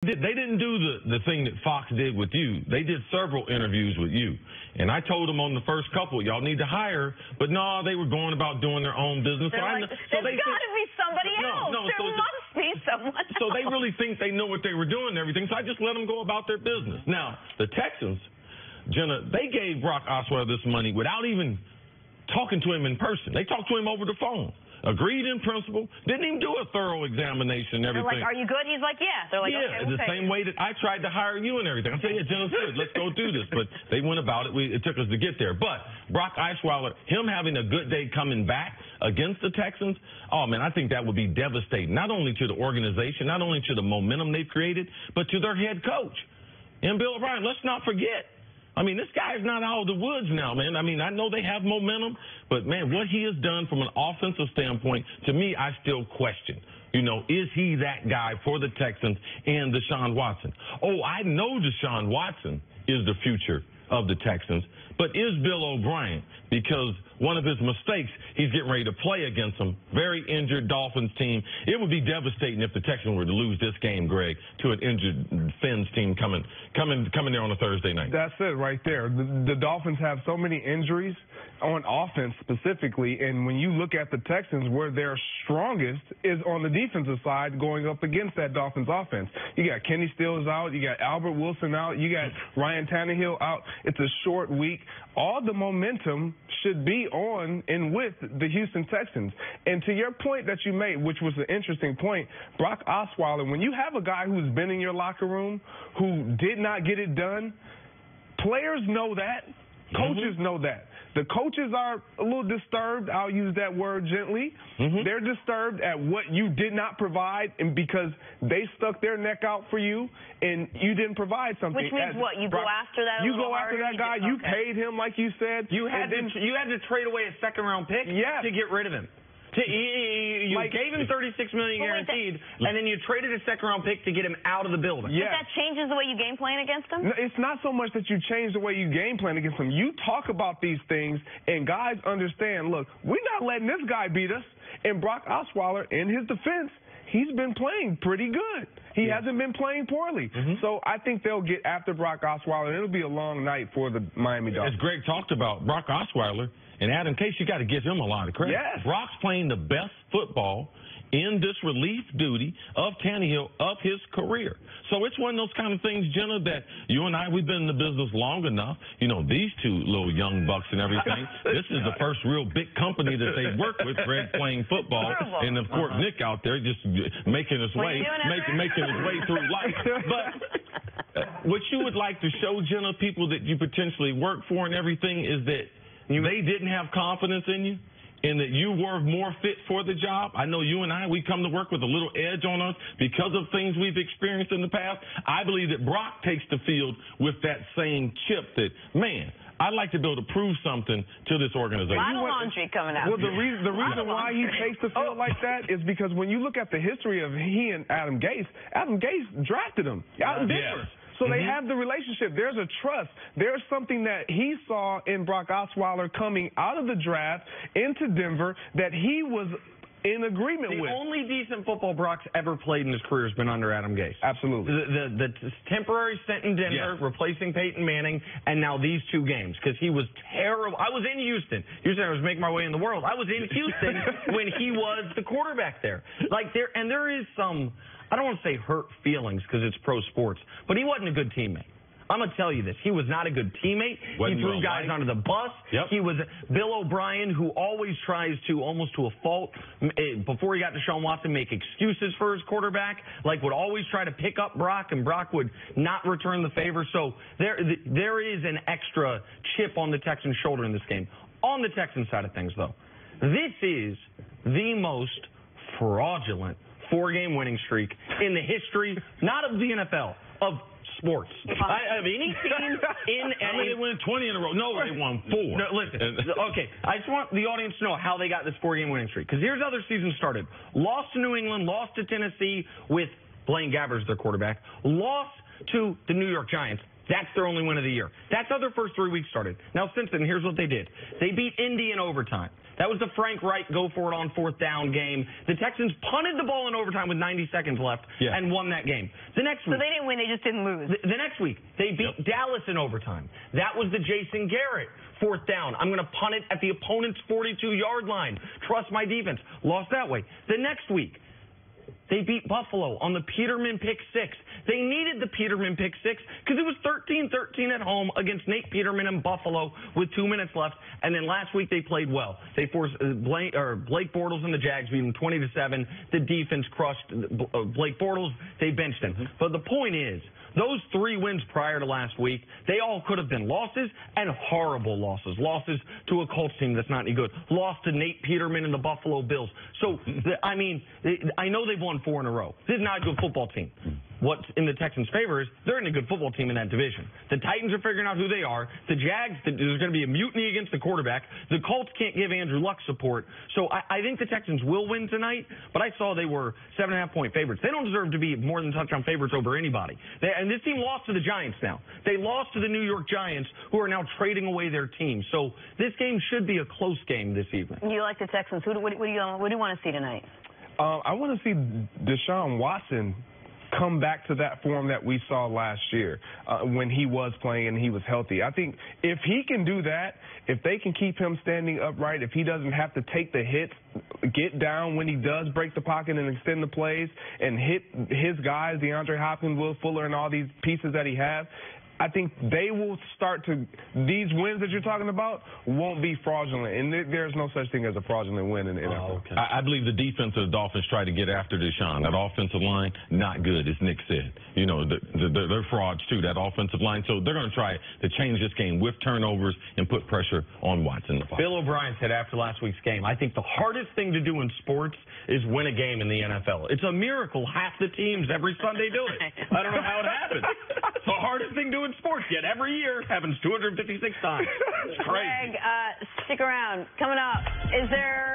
They didn't do the thing that Fox did with you. They did several interviews with you. And I told them on the first couple, y'all need to hire. But no, they were going about doing their own business. There's got to be somebody else. There must be someone else. So they really think they know what they were doing and everything. So I just let them go about their business. Now, the Texans, Jenna, they gave Brock Osweiler this money without even talking to him in person. They talked to him over the phone. Agreed in principle, didn't even do a thorough examination and everything. They're like, are you good? He's like, yeah. They're like, yeah, okay, the same way that I tried to hire you and everything. I said, yeah, Jenna's good. Let's go do this. But they went about it. It took us to get there. But Brock Osweiler, him having a good day coming back against the Texans, oh, man, I think that would be devastating, not only to the organization, not only to the momentum they've created, but to their head coach. And Bill O'Brien, let's not forget. I mean, this guy's not out of the woods now, man. I mean, I know they have momentum, but, man, what he has done from an offensive standpoint, to me, I still question. You know, is he that guy for the Texans and Deshaun Watson? Oh, I know Deshaun Watson is the future of the Texans, but is Bill O'Brien? Because one of his mistakes, he's getting ready to play against some very injured Dolphins team. It would be devastating if the Texans were to lose this game, Greg, to an injured Fins team coming there on a Thursday night. That's it right there. The Dolphins have so many injuries on offense specifically, and when you look at the Texans, where they're strongest is on the defensive side going up against that Dolphins offense. You got Kenny Stills out, you got Albert Wilson out, you got Ryan Tannehill out. It's a short week. All the momentum should be on and with the Houston Texans. And to your point that you made, which was an interesting point, Brock Osweiler, when you have a guy who's been in your locker room who did not get it done, players know that. Coaches know that. The coaches are a little disturbed. I'll use that word gently. They're disturbed at what you did not provide, and because they stuck their neck out for you and you didn't provide something. Which means what? You go after that. You go after that guy. You paid him like you said. You had to trade away a second-round pick to get rid of him. You gave him $36 million guaranteed, and then you traded a second-round pick to get him out of the building. But that changes the way you game plan against him? No, it's not so much that you change the way you game plan against him. You talk about these things, and guys understand, look, we're not letting this guy beat us. And Brock Osweiler, in his defense, he's been playing pretty good. He hasn't been playing poorly. So I think they'll get after Brock Osweiler, and it'll be a long night for the Miami Dolphins. As Greg talked about, Brock Osweiler and Adam Case, you got to give him a lot of credit. Yes. Brock's playing the best football in this relief duty of Tannehill of his career. So it's one of those kind of things, Jenna, that you and I, we've been in the business long enough. You know, these two little young bucks and everything, this is the first real big company that they work with, Greg playing football, and of course Nick out there just making his way, making his way through life. But what you would like to show, Jenna, people that you potentially work for and everything, is that they didn't have confidence in you, and that you were more fit for the job. I know you and I, we come to work with a little edge on us because of things we've experienced in the past. I believe that Brock takes the field with that same chip that, man, I'd like to be able to prove something to this organization. A lot of laundry coming out. Well, the reason why he takes the field like that is because when you look at the history of he and Adam Gase drafted him out in Denver. So they have the relationship. There's a trust. There's something that he saw in Brock Osweiler coming out of the draft into Denver that he was in agreement with. The only decent football Brock's ever played in his career has been under Adam Gase. Absolutely. The temporary stint in Denver, replacing Peyton Manning, and now these two games, because he was terrible. I was in Houston. Houston, I was making my way in the world. I was in Houston when he was the quarterback there. And there is some, I don't want to say hurt feelings because it's pro sports, but he wasn't a good teammate. I'm going to tell you this. He was not a good teammate. He threw guys under the bus. He was Bill O'Brien, who always tries to, almost to a fault, before he got Deshaun Watson, make excuses for his quarterback, would always try to pick up Brock, and Brock would not return the favor. So there is an extra chip on the Texans' shoulder in this game. On the Texans side of things, though, this is the most fraudulent four-game winning streak in the history, not of the NFL, of sports. Of any team in they win 20 in a row. No, they won 4. No, listen. Okay, I just want the audience to know how they got this four-game winning streak. Because here's how their season started. Lost to New England, lost to Tennessee with Blaine Gabbert as their quarterback, lost to the New York Giants. That's their only win of the year. That's how their first 3 weeks started. Now, since then, here's what they did. They beat Indy in overtime. That was the Frank Reich go-for-it-on 4th down game. The Texans punted the ball in overtime with 90 seconds left and won that game. The next week, so they didn't win, they just didn't lose. The next week, they beat Dallas in overtime. That was the Jason Garrett 4th down. I'm going to punt it at the opponent's 42-yard line. Trust my defense. Lost that way. The next week, they beat Buffalo on the Peterman pick 6. They needed the Peterman pick 6 because it was 13-13 at home against Nate Peterman in Buffalo with 2 minutes left. And then last week they played well. They forced Blake Bortles and the Jags beat them 20-7. The defense crushed Blake Bortles. They benched him. But the point is, those 3 wins prior to last week, they all could have been losses and horrible losses. Losses to a Colts team that's not any good. Loss to Nate Peterman and the Buffalo Bills. So, I mean, I know they've won 4 in a row. This is not a good football team. What's in the Texans' favor is they're in a good football team in that division. The Titans are figuring out who they are. The Jags, there's going to be a mutiny against the quarterback. The Colts can't give Andrew Luck support. So I think the Texans will win tonight, but I saw they were 7.5-point favorites. They don't deserve to be more than touchdown favorites over anybody. And this team lost to the Giants now. They lost to the New York Giants, who are now trading away their team. So this game should be a close game this evening. You like the Texans. What do you want to see tonight? I want to see Deshaun Watson come back to that form that we saw last year when he was playing and he was healthy. I think if he can do that, if they can keep him standing upright, if he doesn't have to take the hits, get down when he does break the pocket and extend the plays and hit his guys, DeAndre Hopkins, Will Fuller, and all these pieces that he has, I think they will start to, these wins that you're talking about won't be fraudulent. And there's no such thing as a fraudulent win in the NFL. Okay. I believe the defense of the Dolphins tried to get after Deshaun. That offensive line, not good, as Nick said. You know, they're frauds, too, that offensive line. So they're going to try to change this game with turnovers and put pressure on Watson. Bill O'Brien said after last week's game, I think the hardest thing to do in sports is win a game in the NFL. It's a miracle. Half the teams every Sunday do it. I don't know how it happens. It's the hardest thing to do in sports, yet every year happens 256 times. It's crazy. Greg, stick around. Coming up, is there